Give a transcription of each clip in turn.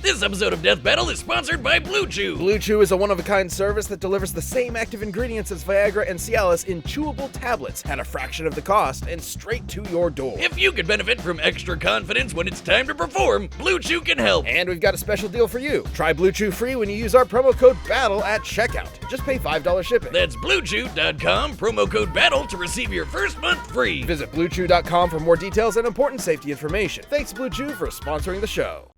This episode of Death Battle is sponsored by Blue Chew. Blue Chew is a one-of-a-kind service that delivers the same active ingredients as Viagra and Cialis in chewable tablets at a fraction of the cost and straight to your door. If you could benefit from extra confidence when it's time to perform, Blue Chew can help. And we've got a special deal for you. Try Blue Chew free when you use our promo code BATTLE at checkout. Just pay $5 shipping. That's BlueChew.com, promo code BATTLE to receive your first month free. Visit BlueChew.com for more details and important safety information. Thanks, Blue Chew, for sponsoring the show.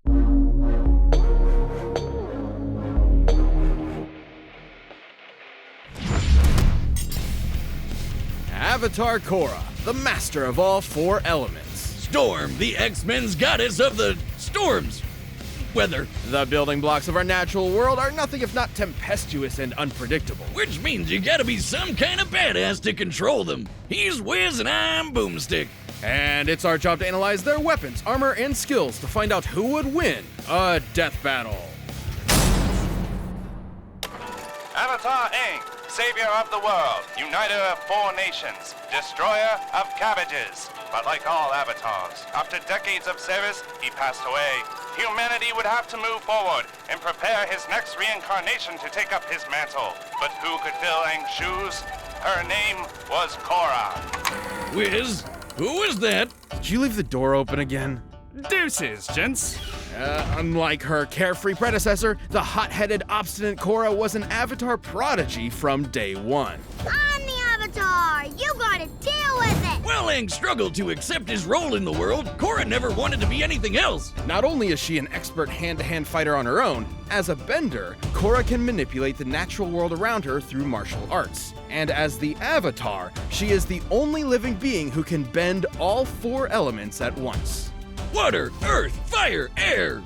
Avatar Korra, the master of all four elements. Storm, the X-Men's goddess of the storms. Weather. The building blocks of our natural world are nothing if not tempestuous and unpredictable. Which means you gotta be some kind of badass to control them. He's Wiz and I'm Boomstick. And it's our job to analyze their weapons, armor, and skills to find out who would win a death battle. Avatar Aang, savior of the world, uniter of four nations, destroyer of cabbages. But like all avatars, after decades of service, he passed away. Humanity would have to move forward and prepare his next reincarnation to take up his mantle. But who could fill Aang's shoes? Her name was Korra. Wiz, who is that? Did you leave the door open again? Deuces, gents. Unlike her carefree predecessor, the hot-headed, obstinate Korra was an Avatar prodigy from day one. I'm the Avatar! You gotta deal with it! While Aang struggled to accept his role in the world, Korra never wanted to be anything else. Not only is she an expert hand-to-hand fighter on her own, as a bender, Korra can manipulate the natural world around her through martial arts. And as the Avatar, she is the only living being who can bend all four elements at once. Water, earth, fire, air.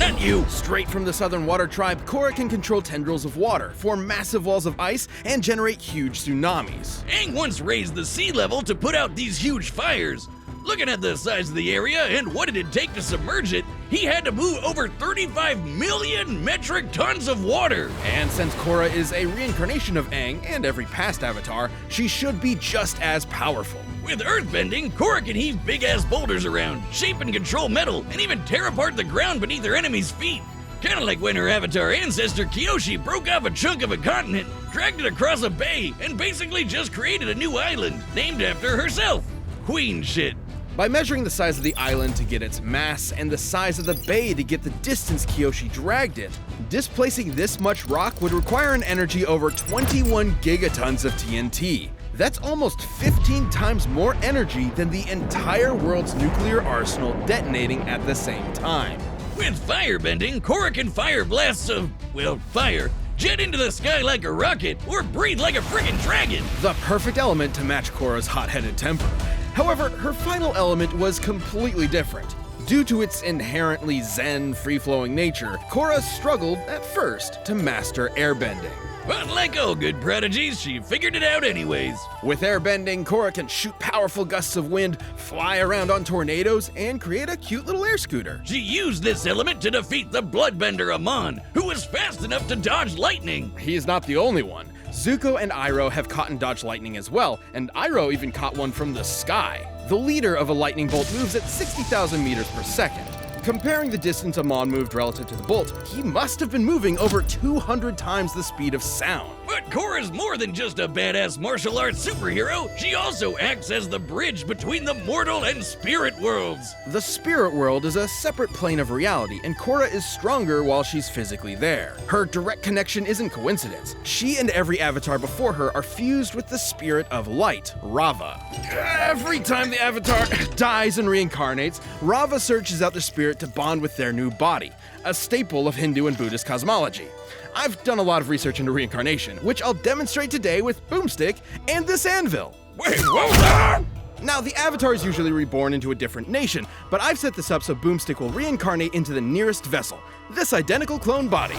Not you. Straight from the Southern Water Tribe, Korra can control tendrils of water, form massive walls of ice, and generate huge tsunamis. Aang once raised the sea level to put out these huge fires. Looking at the size of the area and what it'd take to submerge it, he had to move over 35 million metric tons of water. And since Korra is a reincarnation of Aang and every past Avatar, she should be just as powerful. With earthbending, Korra can heave big-ass boulders around, shape and control metal, and even tear apart the ground beneath her enemy's feet. Kinda like when her Avatar ancestor Kyoshi broke off a chunk of a continent, dragged it across a bay, and basically just created a new island, named after herself. Queen shit. By measuring the size of the island to get its mass and the size of the bay to get the distance Kyoshi dragged it, displacing this much rock would require an energy over 21 gigatons of TNT. That's almost 15 times more energy than the entire world's nuclear arsenal detonating at the same time. With firebending, Korra can fire blasts of, well, fire, jet into the sky like a rocket, or breathe like a friggin' dragon. The perfect element to match Korra's hot-headed temper. However, her final element was completely different. Due to its inherently zen, free-flowing nature, Korra struggled at first to master airbending. But like all good prodigies, she figured it out anyways. With airbending, Korra can shoot powerful gusts of wind, fly around on tornadoes, and create a cute little air scooter. She used this element to defeat the bloodbender Amon, who was fast enough to dodge lightning. He's not the only one. Zuko and Iroh have caught and dodged lightning as well, and Iroh even caught one from the sky. The leader of a lightning bolt moves at 60,000 meters per second. Comparing the distance Amon moved relative to the bolt, he must have been moving over 200 times the speed of sound. But Korra's more than just a badass martial arts superhero. She also acts as the bridge between the mortal and spirit worlds. The spirit world is a separate plane of reality, and Korra is stronger while she's physically there. Her direct connection isn't coincidence. She and every avatar before her are fused with the spirit of light, Rava. Every time the avatar dies and reincarnates, Rava searches out the spirit to bond with their new body, a staple of Hindu and Buddhist cosmology. I've done a lot of research into reincarnation, which I'll demonstrate today with Boomstick and this anvil. Wait, whoa! Now, the Avatar is usually reborn into a different nation, but I've set this up so Boomstick will reincarnate into the nearest vessel, this identical clone body.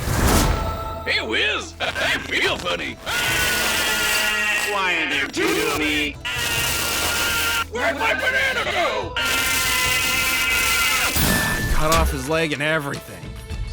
Hey, Wiz, I feel funny. Why are there two of me? Where'd my banana go? Cut off his leg and everything.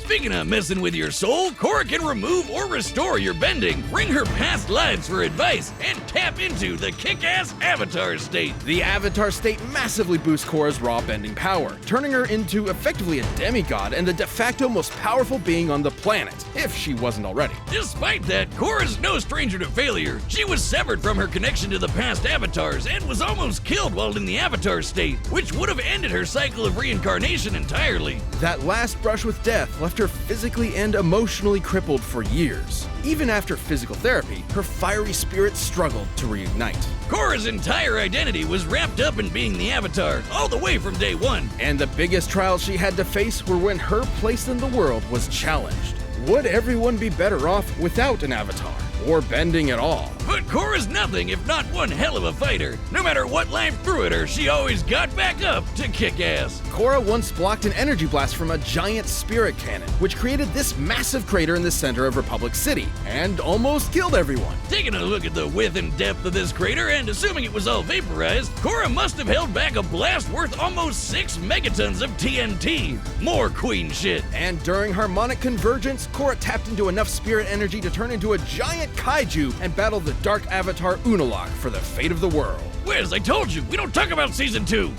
Speaking of messing with your soul, Korra can remove or restore your bending, bring her past lives for advice, and tap into the kick-ass Avatar state. The Avatar state massively boosts Korra's raw bending power, turning her into effectively a demigod and the de facto most powerful being on the planet, if she wasn't already. Despite that, Korra's no stranger to failure. She was severed from her connection to the past avatars and was almost killed while in the Avatar state, which would have ended her cycle of reincarnation entirely. That last brush with death left her physically and emotionally crippled for years. Even after physical therapy, her fiery spirit struggled to reignite. Korra's entire identity was wrapped up in being the Avatar, all the way from day one. And the biggest trials she had to face were when her place in the world was challenged. Would everyone be better off without an avatar, or bending at all? But Korra's nothing if not one hell of a fighter. No matter what life threw at her, she always got back up to kick ass. Korra once blocked an energy blast from a giant spirit cannon, which created this massive crater in the center of Republic City, and almost killed everyone. Taking a look at the width and depth of this crater, and assuming it was all vaporized, Korra must have held back a blast worth almost 6 megatons of TNT. More queen shit. And during harmonic convergence, Korra tapped into enough spirit energy to turn into a giant kaiju and battle the dark avatar Unalaq for the fate of the world. Wiz, I told you, we don't talk about season 2.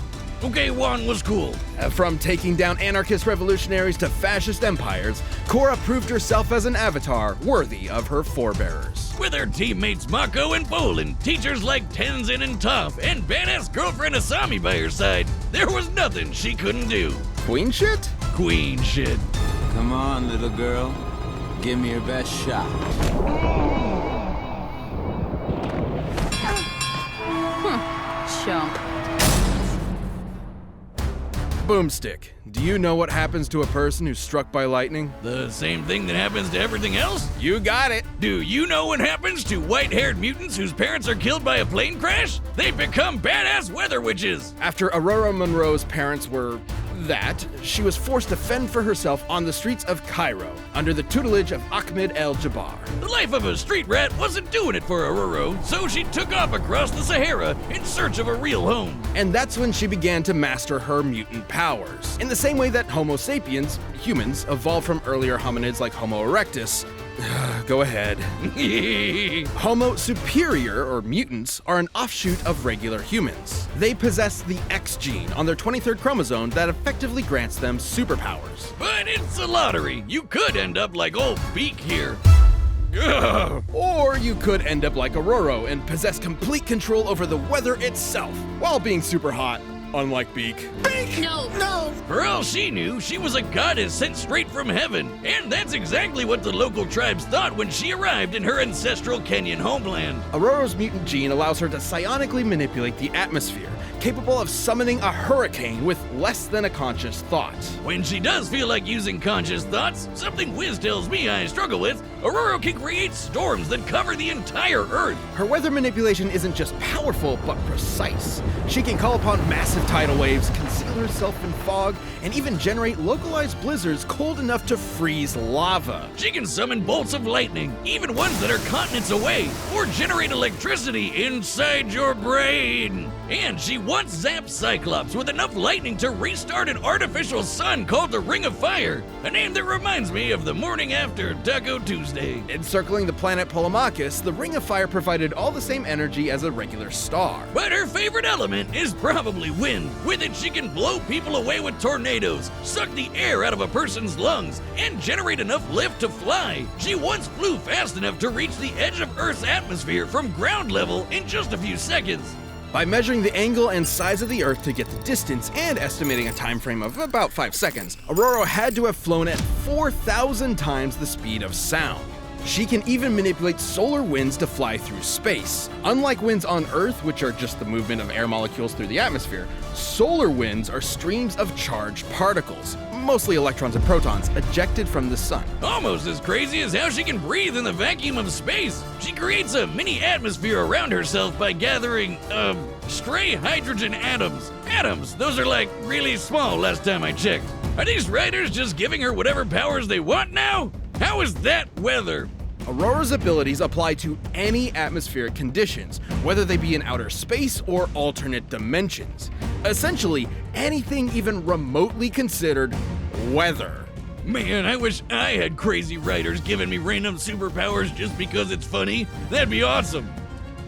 Okay, 1 was cool. From taking down anarchist revolutionaries to fascist empires, Korra proved herself as an avatar worthy of her forebearers. With her teammates Mako and Bolin, teachers like Tenzin and Toph, and badass girlfriend Asami by her side, there was nothing she couldn't do. Queen shit? Queen shit. Come on, little girl. Give me your best shot. Chump. Boomstick, do you know what happens to a person who's struck by lightning? The same thing that happens to everything else? You got it! Do you know what happens to white-haired mutants whose parents are killed by a plane crash? They become badass weather witches! After Aurora Monroe's parents were she was forced to fend for herself on the streets of Cairo under the tutelage of Ahmed El-Jabbar. The life of a street rat wasn't doing it for Aurora, so she took off across the Sahara in search of a real home. And that's when she began to master her mutant powers. In the same way that Homo sapiens, humans, evolved from earlier hominids like Homo erectus. Go ahead. Homo superior, or mutants, are an offshoot of regular humans. They possess the X gene on their 23rd chromosome that effectively grants them superpowers. But it's a lottery. You could end up like old Beak here. Or you could end up like Aurora and possess complete control over the weather itself, while being super hot, unlike Beak. Beak! No! For all she knew, she was a goddess sent straight from heaven, and that's exactly what the local tribes thought when she arrived in her ancestral Kenyan homeland. Aurora's mutant gene allows her to psionically manipulate the atmosphere, capable of summoning a hurricane with less than a conscious thought. When she does feel like using conscious thoughts, something Wiz tells me I struggle with, Aurora can create storms that cover the entire Earth. Her weather manipulation isn't just powerful, but precise. She can call upon massive tidal waves, conceal herself in fog, and even generate localized blizzards cold enough to freeze lava. She can summon bolts of lightning, even ones that are continents away, or generate electricity inside your brain. And she once zapped Cyclops with enough lightning to restart an artificial sun called the Ring of Fire, a name that reminds me of the morning after Taco Tuesday. Encircling the planet Polemarchus, the Ring of Fire provided all the same energy as a regular star. But her favorite element is probably wind. With it, she can blow people away with tornadoes, suck the air out of a person's lungs, and generate enough lift to fly. She once flew fast enough to reach the edge of Earth's atmosphere from ground level in just a few seconds. By measuring the angle and size of the Earth to get the distance and estimating a time frame of about 5 seconds, Aurora had to have flown at 4,000 times the speed of sound. She can even manipulate solar winds to fly through space. Unlike winds on Earth, which are just the movement of air molecules through the atmosphere, solar winds are streams of charged particles, mostly electrons and protons, ejected from the sun. Almost as crazy as how she can breathe in the vacuum of space. She creates a mini atmosphere around herself by gathering, stray hydrogen atoms. Atoms, those are like really small last time I checked. Are these writers just giving her whatever powers they want now? How is that weather? Aurora's abilities apply to any atmospheric conditions, whether they be in outer space or alternate dimensions. Essentially, anything even remotely considered weather. Man, I wish I had crazy writers giving me random superpowers just because it's funny. That'd be awesome.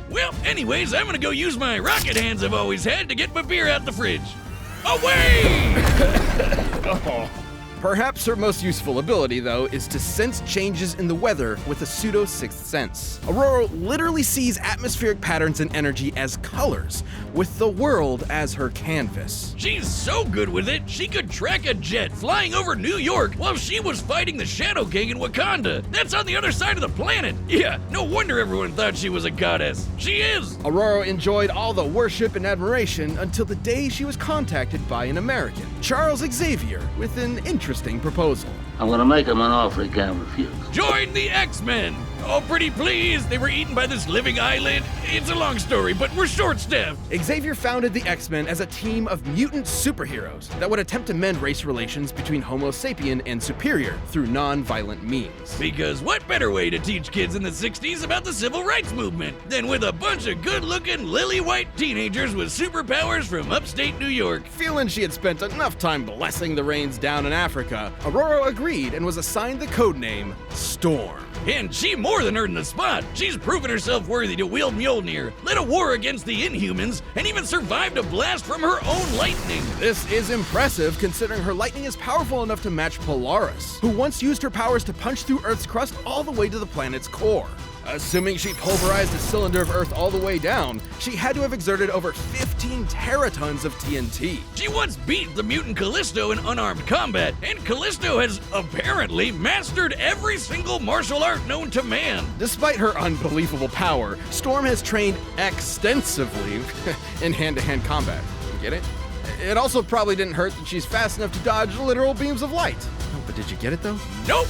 Well, anyways, I'm gonna go use my rocket hands I've always had to get my beer out the fridge. Away! Perhaps her most useful ability, though, is to sense changes in the weather with a pseudo-sixth sense. Aurora literally sees atmospheric patterns and energy as colors, with the world as her canvas. She's so good with it, she could track a jet flying over New York while she was fighting the Shadow King in Wakanda. That's on the other side of the planet. Yeah, no wonder everyone thought she was a goddess. She is. Aurora enjoyed all the worship and admiration until the day she was contacted by an American, Charles Xavier, with an interesting proposal. I'm gonna make him an offer he can't refuse. Join the X-Men! Oh, pretty please, they were eaten by this living eyelid. It's a long story, but we're short-staffed. Xavier founded the X-Men as a team of mutant superheroes that would attempt to mend race relations between Homo sapien and Superior through non-violent means. Because what better way to teach kids in the 60s about the civil rights movement than with a bunch of good-looking lily-white teenagers with superpowers from upstate New York? Feeling she had spent enough time blessing the rains down in Africa, Aurora agreed and was assigned the codename Storm. And she more than earned the spot. She's proven herself worthy to wield Mjolnir, led a war against the Inhumans, and even survived a blast from her own lightning. This is impressive considering her lightning is powerful enough to match Polaris, who once used her powers to punch through Earth's crust all the way to the planet's core. Assuming she pulverized a cylinder of Earth all the way down, she had to have exerted over 15 teratons of TNT. She once beat the mutant Callisto in unarmed combat, and Callisto has apparently mastered every single martial art known to man. Despite her unbelievable power, Storm has trained extensively in hand-to-hand combat. You get it? It also probably didn't hurt that she's fast enough to dodge literal beams of light. No, but did you get it though? Nope!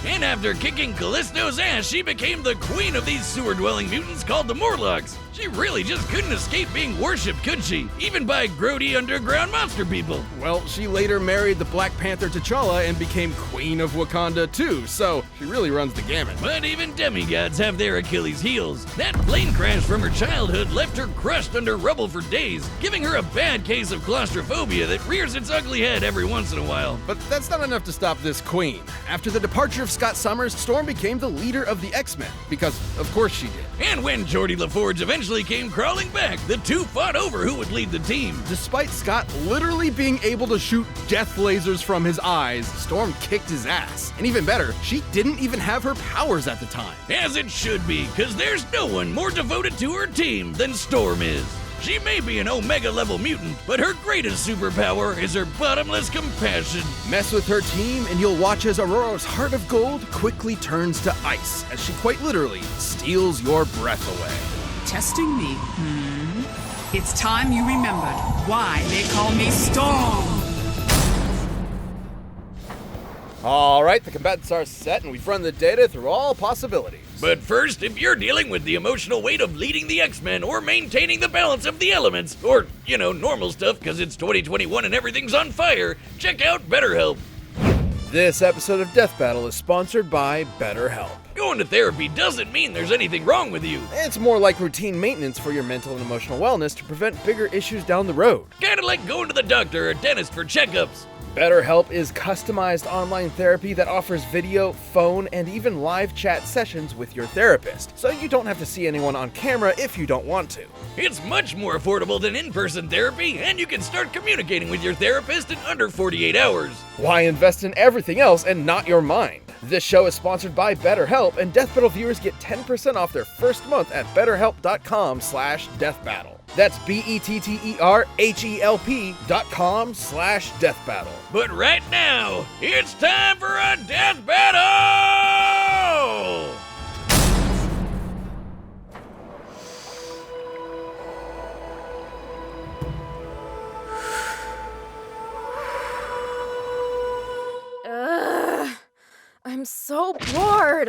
And after kicking Callisto's ass, she became the queen of these sewer-dwelling mutants called the Morlocks. She really just couldn't escape being worshipped, could she? Even by grody underground monster people. Well, she later married the Black Panther T'Challa and became Queen of Wakanda too, so she really runs the gamut. But even demigods have their Achilles heels. That plane crash from her childhood left her crushed under rubble for days, giving her a bad case of claustrophobia that rears its ugly head every once in a while. But that's not enough to stop this queen. After the departure of Scott Summers, Storm became the leader of the X-Men, because of course she did. And when Geordie LaForge eventually came crawling back, the two fought over who would lead the team. Despite Scott literally being able to shoot death lasers from his eyes, Storm kicked his ass. And even better, she didn't even have her powers at the time. As it should be, because there's no one more devoted to her team than Storm is. She may be an Omega-level mutant, but her greatest superpower is her bottomless compassion. Mess with her team and you'll watch as Aurora's heart of gold quickly turns to ice, as she quite literally steals your breath away. Testing me, It's time you remembered why they call me Storm. All right, the combatants are set and we've run the data through all possibilities. But first, if you're dealing with the emotional weight of leading the X-Men or maintaining the balance of the elements, or, normal stuff because it's 2021 and everything's on fire, check out BetterHelp. This episode of Death Battle is sponsored by BetterHelp. Going to therapy doesn't mean there's anything wrong with you. It's more like routine maintenance for your mental and emotional wellness to prevent bigger issues down the road. Kinda like going to the doctor or dentist for checkups. BetterHelp is customized online therapy that offers video, phone, and even live chat sessions with your therapist, so you don't have to see anyone on camera if you don't want to. It's much more affordable than in-person therapy, and you can start communicating with your therapist in under 48 hours. Why invest in everything else and not your mind? This show is sponsored by BetterHelp, and Death Battle viewers get 10% off their first month at betterhelp.com/deathbattle. That's BetterHelp.com/deathbattle. But right now, it's time for a death battle! I'm so bored.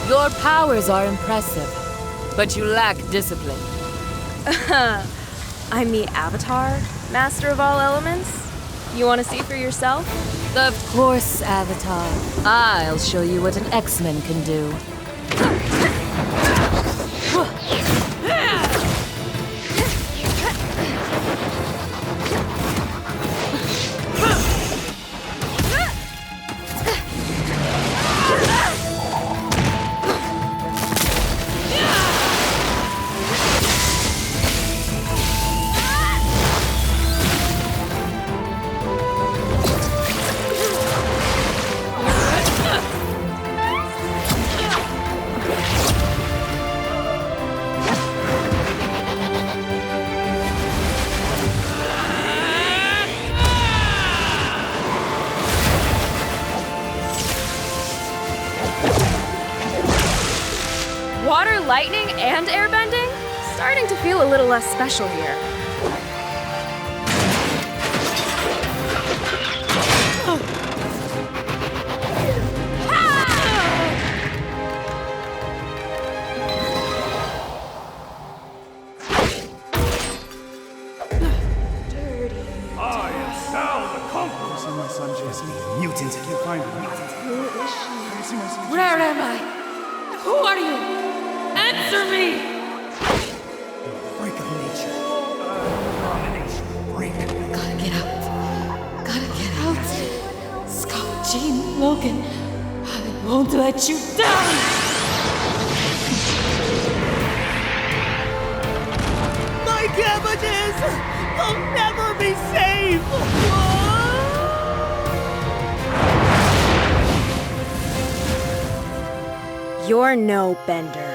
Your powers are impressive, but you lack discipline. I'm the Avatar, master of all elements. You want to see for yourself? Of course, Avatar. I'll show you what an X-Men can do. lightning and airbending? Starting to feel a little less special here. Mutant. Can't find him. Where am I? Who are you? Answer me! Freak of nature. Abomination. Freak. Gotta get out. Gotta get out. Scott, Jean, Logan, I won't let you down! My cabbages! They'll never be safe! You're no bender.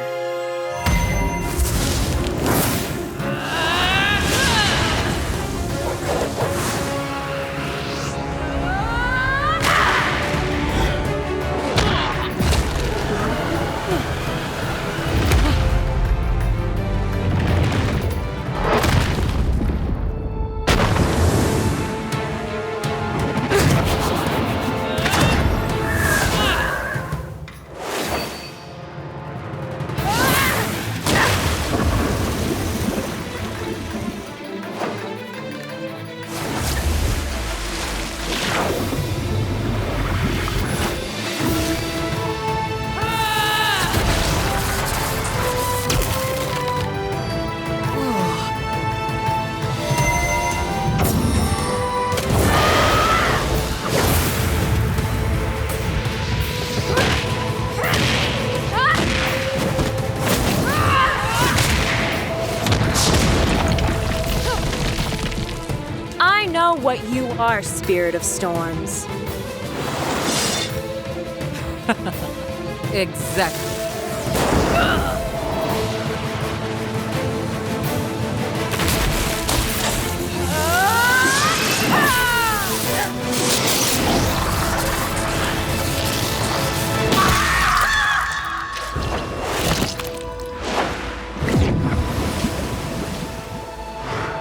What you are, Spirit of Storms. Exactly.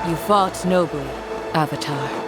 You fought nobly, Avatar.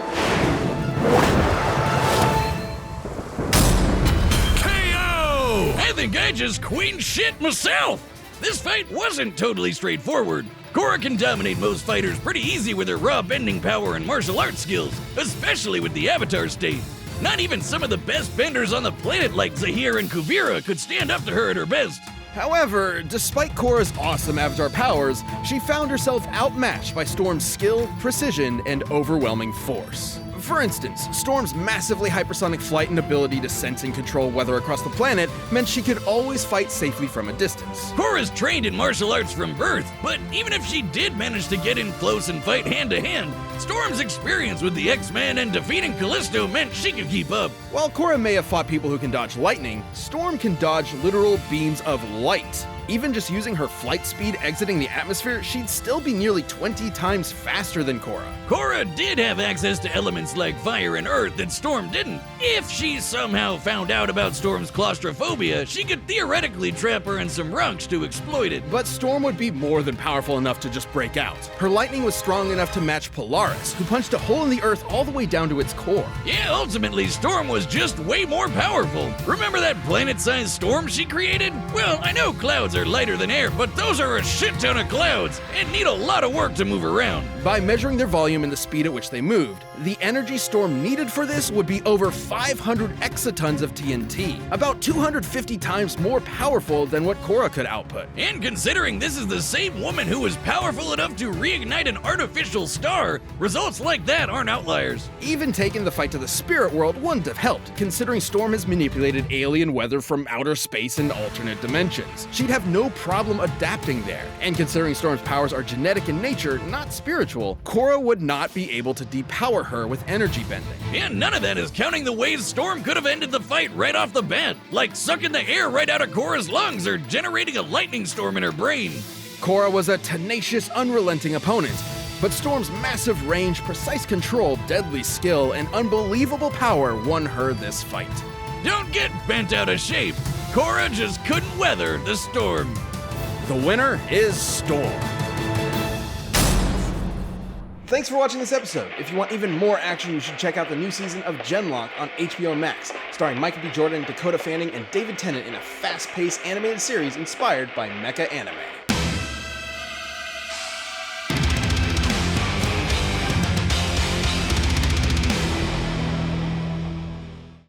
I think I just queen shit myself! This fight wasn't totally straightforward. Korra can dominate most fighters pretty easy with her raw bending power and martial arts skills, especially with the Avatar state. Not even some of the best benders on the planet like Zahir and Kuvira could stand up to her at her best. However, despite Korra's awesome Avatar powers, she found herself outmatched by Storm's skill, precision, and overwhelming force. For instance, Storm's massively hypersonic flight and ability to sense and control weather across the planet meant she could always fight safely from a distance. Korra's trained in martial arts from birth, but even if she did manage to get in close and fight hand to hand, Storm's experience with the X-Men and defeating Callisto meant she could keep up. While Korra may have fought people who can dodge lightning, Storm can dodge literal beams of light. Even just using her flight speed exiting the atmosphere, she'd still be nearly 20 times faster than Korra. Korra did have access to elements like fire and earth that Storm didn't. If she somehow found out about Storm's claustrophobia, she could theoretically trap her in some rocks to exploit it. But Storm would be more than powerful enough to just break out. Her lightning was strong enough to match Polaris, who punched a hole in the earth all the way down to its core. Yeah, ultimately, Storm was just way more powerful. Remember that planet-sized storm she created? Well, I know clouds are lighter than air, but those are a shit ton of clouds and need a lot of work to move around. By measuring their volume and the speed at which they moved, the energy Storm needed for this would be over 500 exatons of TNT, about 250 times more powerful than what Korra could output. And considering this is the same woman who was powerful enough to reignite an artificial star, results like that aren't outliers. Even taking the fight to the spirit world wouldn't have helped, considering Storm has manipulated alien weather from outer space and alternate dimensions. She'd have no problem adapting there, and considering Storm's powers are genetic in nature, not spiritual, Korra would not be able to depower her with energy bending. And none of that is counting the ways Storm could have ended the fight right off the bat, like sucking the air right out of Korra's lungs or generating a lightning storm in her brain. Korra was a tenacious, unrelenting opponent, but Storm's massive range, precise control, deadly skill, and unbelievable power won her this fight. Don't get bent out of shape. Korra just couldn't weather the storm. The winner is Storm. Thanks for watching this episode. If you want even more action, you should check out the new season of Genlock on HBO Max, starring Michael B. Jordan, Dakota Fanning, and David Tennant in a fast-paced animated series inspired by mecha anime.